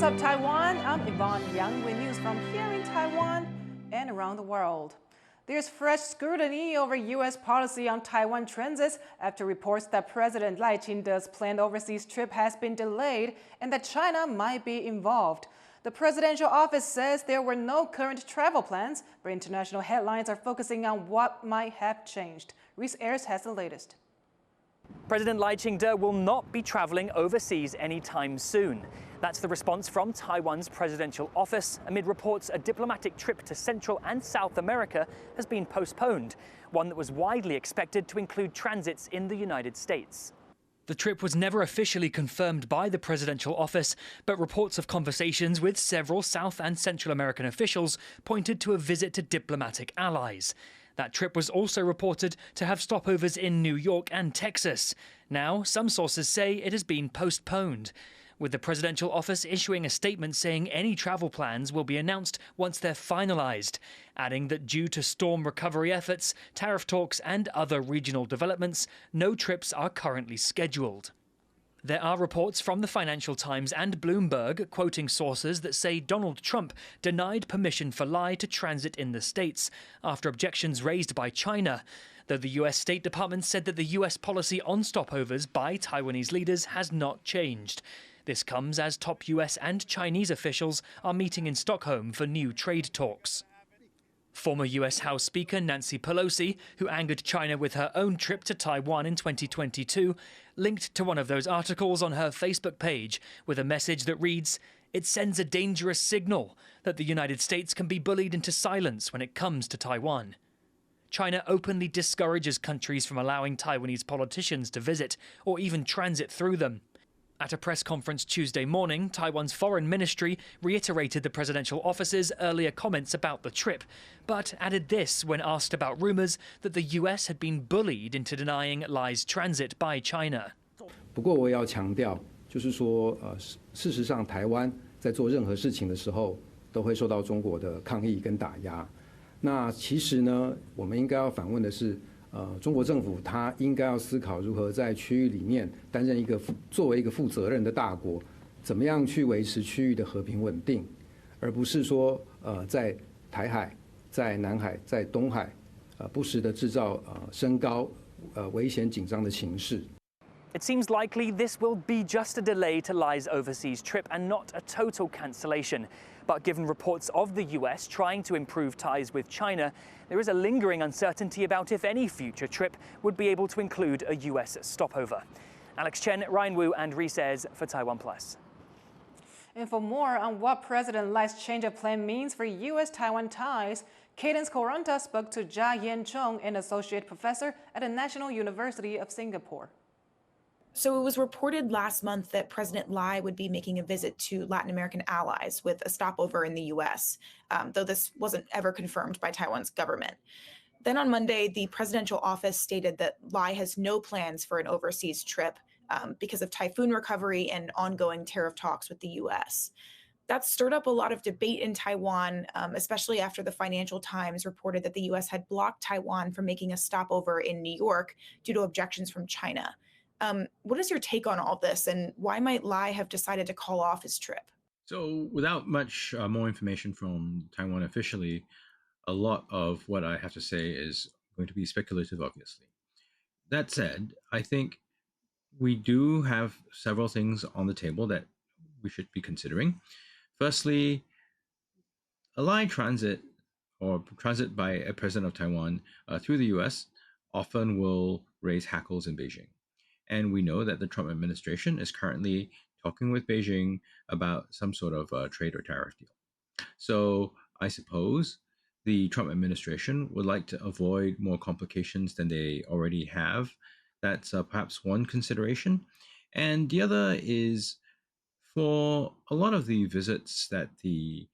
What's up, Taiwan? I'm Yvonne Yang with news from here in Taiwan and around the world. There's fresh scrutiny over U.S. policy on Taiwan transits after reports that President Lai Ching-te's planned overseas trip has been delayed and that China might be involved. The presidential office says there were no current travel plans, but international headlines are focusing on what might have changed. Reese Ayers has the latest. President Lai Ching-te will not be traveling overseas anytime soon. That's the response from Taiwan's presidential office amid reports a diplomatic trip to Central and South America has been postponed, one that was widely expected to include transits in the United States. The trip was never officially confirmed by the presidential office, but reports of conversations with several South and Central American officials pointed to a visit to diplomatic allies. That trip was also reported to have stopovers in New York and Texas. Now, some sources say it has been postponed, with the presidential office issuing a statement saying any travel plans will be announced once they're finalized, adding that due to storm recovery efforts, tariff talks and other regional developments, no trips are currently scheduled. There are reports from the Financial Times and Bloomberg quoting sources that say Donald Trump denied permission for Lai to transit in the States after objections raised by China, though the US State Department said that the US policy on stopovers by Taiwanese leaders has not changed. This comes as top US and Chinese officials are meeting in Stockholm for new trade talks. Former US House Speaker Nancy Pelosi, who angered China with her own trip to Taiwan in 2022, linked to one of those articles on her Facebook page with a message that reads, "It sends a dangerous signal that the United States can be bullied into silence when it comes to Taiwan." China openly discourages countries from allowing Taiwanese politicians to visit or even transit through them. At a press conference Tuesday morning, Taiwan's foreign ministry reiterated the presidential office's earlier comments about the trip, but added this when asked about rumors that the US had been bullied into denying Lai's transit by China. 不过我也要强调，就是说，事实上，台湾在做任何事情的时候，都会受到中国的抗议跟打压。那其实呢，我们应该要反问的是。中国政府它应该要思考如何在区域里面担任作为一个负责任的大国，怎么样去维持区域的和平稳定，而不是说在台海、在南海、在东海，不时的制造升高危险紧张的情势。It seems likely this will be just a delay to Lai's overseas trip and not a total cancellation. But given reports of the US trying to improve ties with China, there is a lingering uncertainty about if any future trip would be able to include a US stopover. Alex Chen, Ryan Wu and Reese Ayers for TaiwanPlus. And for more on what President Lai's change of plan means for U.S.-Taiwan ties, Cadence Coranta spoke to Jia Yan-chong, an associate professor at the National University of Singapore. So it was reported last month that President Lai would be making a visit to Latin American allies with a stopover in the U.S., though this wasn't ever confirmed by Taiwan's government. Then on Monday, the presidential office stated that Lai has no plans for an overseas trip because of typhoon recovery and ongoing tariff talks with the U.S. That stirred up a lot of debate in Taiwan, especially after the Financial Times reported that the U.S. had blocked Taiwan from making a stopover in New York due to objections from China. What is your take on all this, and why might Lai have decided to call off his trip? So without much more information from Taiwan officially, a lot of what I have to say is going to be speculative, obviously. That said, I think we do have several things on the table that we should be considering. Firstly, a Lai transit or transit by a president of Taiwan through the US often will raise hackles in Beijing. And we know that the Trump administration is currently talking with Beijing about some sort of trade or tariff deal. So I suppose the Trump administration would like to avoid more complications than they already have. That's perhaps one consideration. And the other is for a lot of the visits that the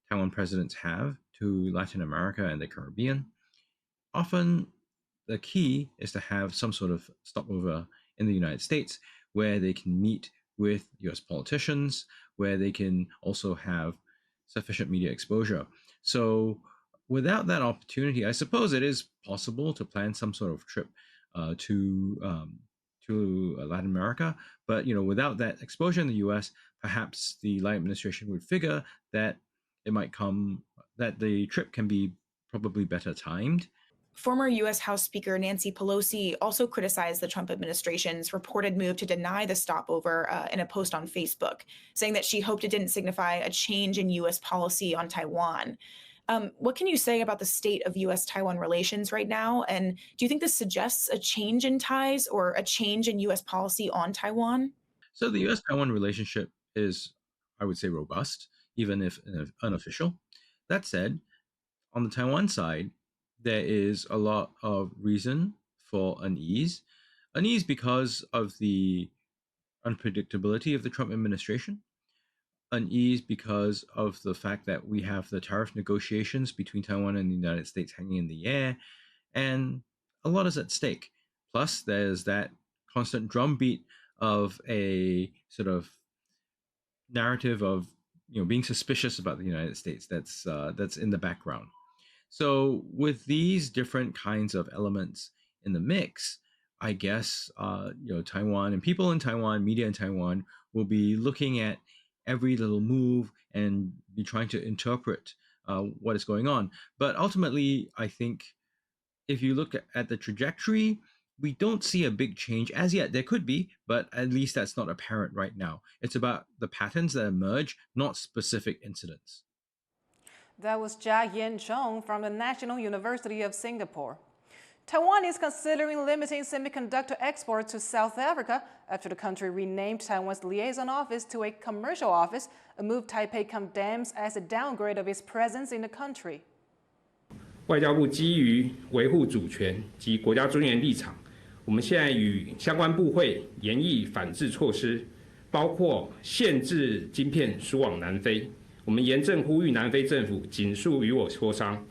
Taiwan presidents have to Latin America and the Caribbean, often the key is to have some sort of stopover in the United States where they can meet with US politicians, where they can also have sufficient media exposure. So without that opportunity, I suppose it is possible to plan some sort of trip to to Latin America. But without that exposure in the U.S., perhaps the Lai administration would figure that that the trip can be probably better timed. Former U.S. House Speaker Nancy Pelosi also criticized the Trump administration's reported move to deny the stopover in a post on Facebook, saying that she hoped it didn't signify a change in U.S. policy on Taiwan. What can you say about the state of U.S.-Taiwan relations right now? And do you think this suggests a change in ties or a change in U.S. policy on Taiwan? So the U.S.-Taiwan relationship is, I would say, robust, even if unofficial. That said, on the Taiwan side, there is a lot of reason for unease. Unease because of the unpredictability of the Trump administration. Unease because of the fact that we have the tariff negotiations between Taiwan and the United States hanging in the air, and a lot is at stake. Plus, there's that constant drumbeat of a sort of narrative of being suspicious about the United States that's in the background. So with these different kinds of elements in the mix, I guess Taiwan and people in Taiwan, media in Taiwan, will be looking at every little move and be trying to interpret what is going on. But ultimately, I think if you look at the trajectory, we don't see a big change as yet. There could be, but at least that's not apparent right now. It's about the patterns that emerge, not specific incidents. That was Jia Yin Chong from the National University of Singapore. Taiwan is considering limiting semiconductor exports to South Africa after the country renamed Taiwan's liaison office to a commercial office, a move Taipei condemns as a downgrade of its presence in the country. 外交部基于维护主权及国家尊严立场，我们现在与相关部会研议反制措施，包括限制晶片输往南非。我们严正呼吁南非政府尽速与我磋商。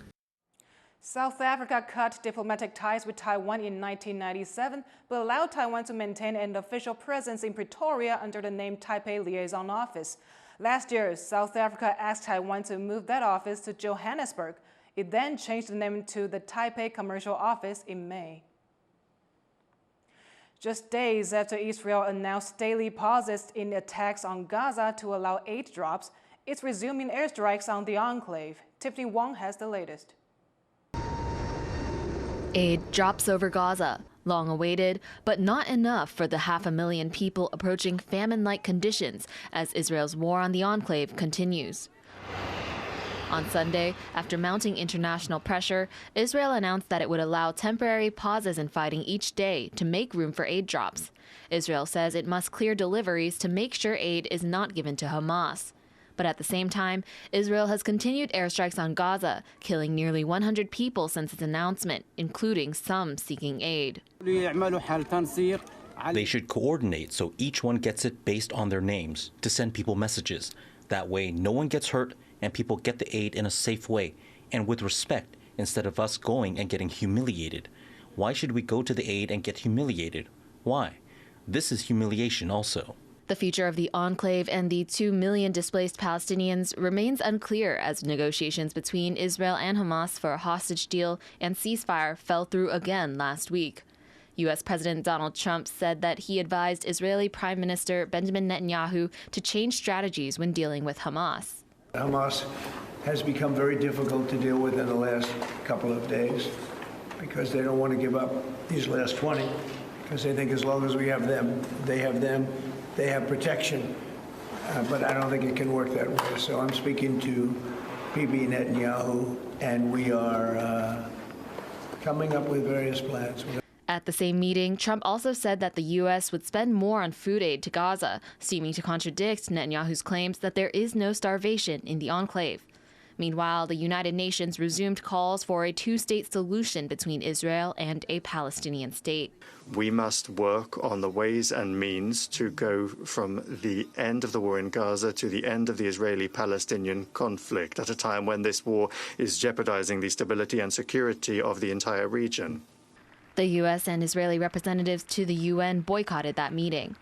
South Africa cut diplomatic ties with Taiwan in 1997, but allowed Taiwan to maintain an official presence in Pretoria under the name Taipei Liaison Office. Last year, South Africa asked Taiwan to move that office to Johannesburg. It then changed the name to the Taipei Commercial Office in May. Just days after Israel announced daily pauses in attacks on Gaza to allow aid drops, it's resuming airstrikes on the enclave. Tiffany Wong has the latest. Aid drops over Gaza, long awaited, but not enough for the 500,000 people approaching famine-like conditions as Israel's war on the enclave continues. On Sunday, after mounting international pressure, Israel announced that it would allow temporary pauses in fighting each day to make room for aid drops. Israel says it must clear deliveries to make sure aid is not given to Hamas. But at the same time, Israel has continued airstrikes on Gaza, killing nearly 100 people since its announcement, including some seeking aid. They should coordinate so each one gets it based on their names to send people messages. That way, no one gets hurt and people get the aid in a safe way and with respect instead of us going and getting humiliated. Why should we go to the aid and get humiliated? Why? This is humiliation also. The future of the enclave and the 2 million displaced Palestinians remains unclear as negotiations between Israel and Hamas for a hostage deal and ceasefire fell through again last week. U.S. President Donald Trump said that he advised Israeli Prime Minister Benjamin Netanyahu to change strategies when dealing with Hamas. Hamas has become very difficult to deal with in the last couple of days because they don't want to give up these last 20, because they think as long as we have them, they have protection. But I don't think it can work that way. So I'm speaking to Bibi Netanyahu, and we are coming up with various plans. At the same meeting, Trump also said that the U.S. would spend more on food aid to Gaza, seeming to contradict Netanyahu's claims that there is no starvation in the enclave. Meanwhile, the United Nations resumed calls for a two-state solution between Israel and a Palestinian state. We must work on the ways and means to go from the end of the war in Gaza to the end of the Israeli-Palestinian conflict at a time when this war is jeopardizing the stability and security of the entire region. The U.S. and Israeli representatives to the UN boycotted that meeting.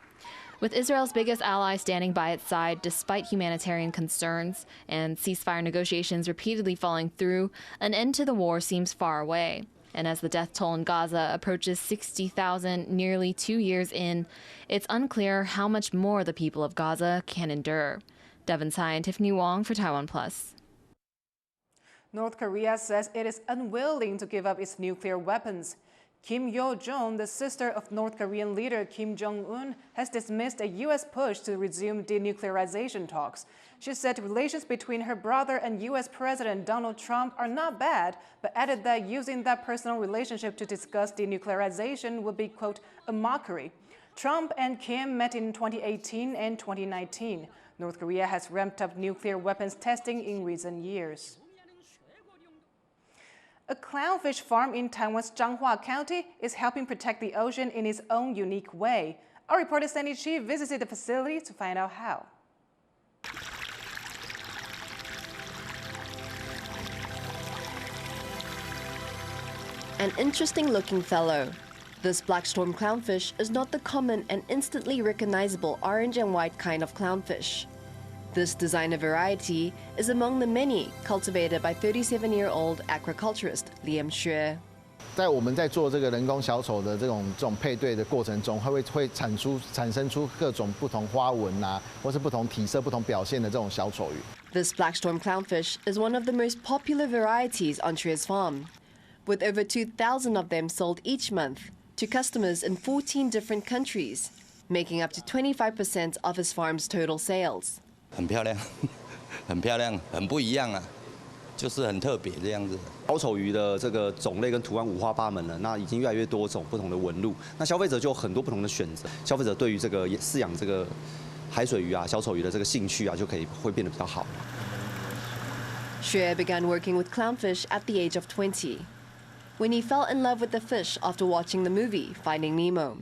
With Israel's biggest ally standing by its side despite humanitarian concerns and ceasefire negotiations repeatedly falling through, an end to the war seems far away. And as the death toll in Gaza approaches 60,000 nearly 2 years in, it's unclear how much more the people of Gaza can endure. Devon Tsai and Tiffany Wong for TaiwanPlus. North Korea says it is unwilling to give up its nuclear weapons. Kim Yo-jong, the sister of North Korean leader Kim Jong-un, has dismissed a U.S. push to resume denuclearization talks. She said relations between her brother and U.S. President Donald Trump are not bad, but added that using that personal relationship to discuss denuclearization would be, quote, a mockery. Trump and Kim met in 2018 and 2019. North Korea has ramped up nuclear weapons testing in recent years. A clownfish farm in Taiwan's Changhua County is helping protect the ocean in its own unique way. Our reporter Sandy Chi visited the facility to find out how. An interesting-looking fellow. This black storm clownfish is not the common and instantly recognizable orange and white kind of clownfish. This designer variety is among the many cultivated by 37-year-old aquaculturist Liam Xue. 在我们在做这个人工小丑的这种配对的过程中，会产生出各种不同花纹啊，或是不同体色、不同表现的这种小丑鱼。This black storm clownfish is one of the most popular varieties on Xue's farm, with over 2,000 of them sold each month to customers in 14 different countries, making up to 25% of his farm's total sales. 很漂亮，很漂亮，很不一样啊，就是很特别这样子。小丑鱼的这个种类跟图案五花八门了，那已经越来越多种不同的纹路，那消费者就有很多不同的选择。消费者对于这个饲养这个海水鱼啊、小丑鱼的这个兴趣啊，会变得比较好。Xue began working with clownfish at the age of 20, when he fell in love with the fish after watching the movie Finding Nemo.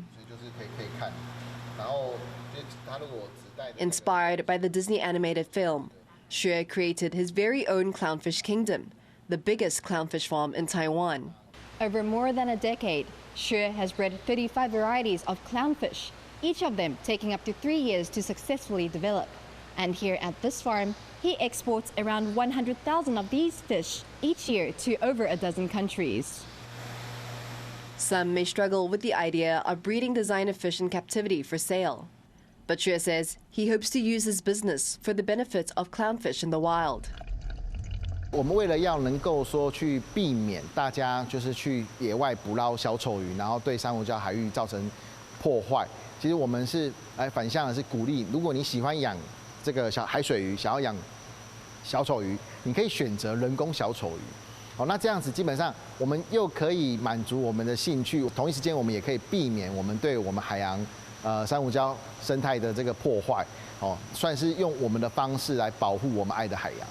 Inspired by the Disney animated film, Xue created his very own clownfish kingdom, the biggest clownfish farm in Taiwan. Over more than a decade, Xue has bred 35 varieties of clownfish, each of them taking up to 3 years to successfully develop. And here at this farm, he exports around 100,000 of these fish each year to over a dozen countries. Some may struggle with the idea of breeding designer fish in captivity for sale. But Xue says he hopes to use his business for the benefit of clownfish in the wild. 我们为了要能够说去避免大家就是去野外捕捞小丑鱼，然后对珊瑚礁海域造成破坏，其实我们是反向的是鼓励，如果你喜欢养这个小海水鱼，想要养小丑鱼，你可以选择人工小丑鱼。好，那这样子基本上我们又可以满足我们的兴趣，同一时间我们也可以避免我们对我们海洋珊瑚礁生态的这个破坏，算是用我们的方式来保护我们爱的海洋。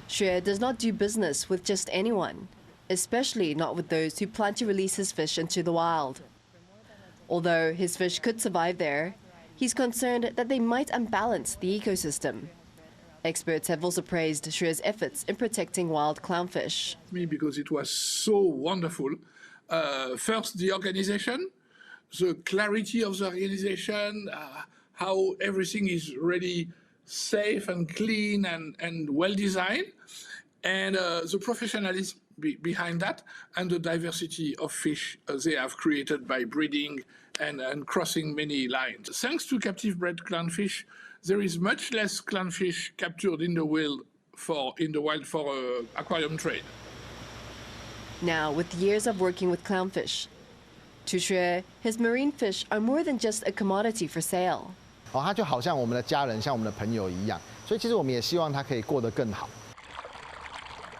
Xue does not do business with just anyone, especially not with those who plan to release his fish into the wild. Although his fish could survive there, he's concerned that they might unbalance the ecosystem. Experts have also praised Xue's efforts in protecting wild clownfish. Because it was so wonderful. First, the organization, the clarity of the organization, how everything is really safe and clean and well designed, and the professionalism behind that, and the diversity of fish they have created by breeding and crossing many lines. Thanks to captive bred clownfish, there is much less clownfish captured in the wild for aquarium trade. Now, with years of working with clownfish, to Xue, his marine fish are more than just a commodity for sale. 它就好像我们的家人，像我们的朋友一样，所以其实我们也希望它可以过得更好。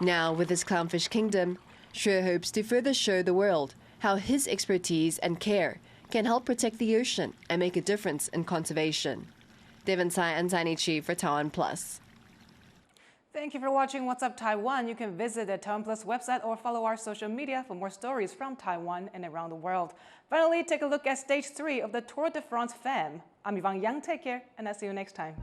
Now, with his clownfish kingdom, Xue hopes to further show the world how his expertise and care can help protect the ocean and make a difference in conservation. Devon Tsai and Sandy Chi for TaiwanPlus. Thank you for watching What's Up Taiwan. You can visit the TaiwanPlus website or follow our social media for more stories from Taiwan and around the world. Finally, take a look at Stage 3 of the Tour de France Femme. I'm Yvonne Young. Take care, and I'll see you next time.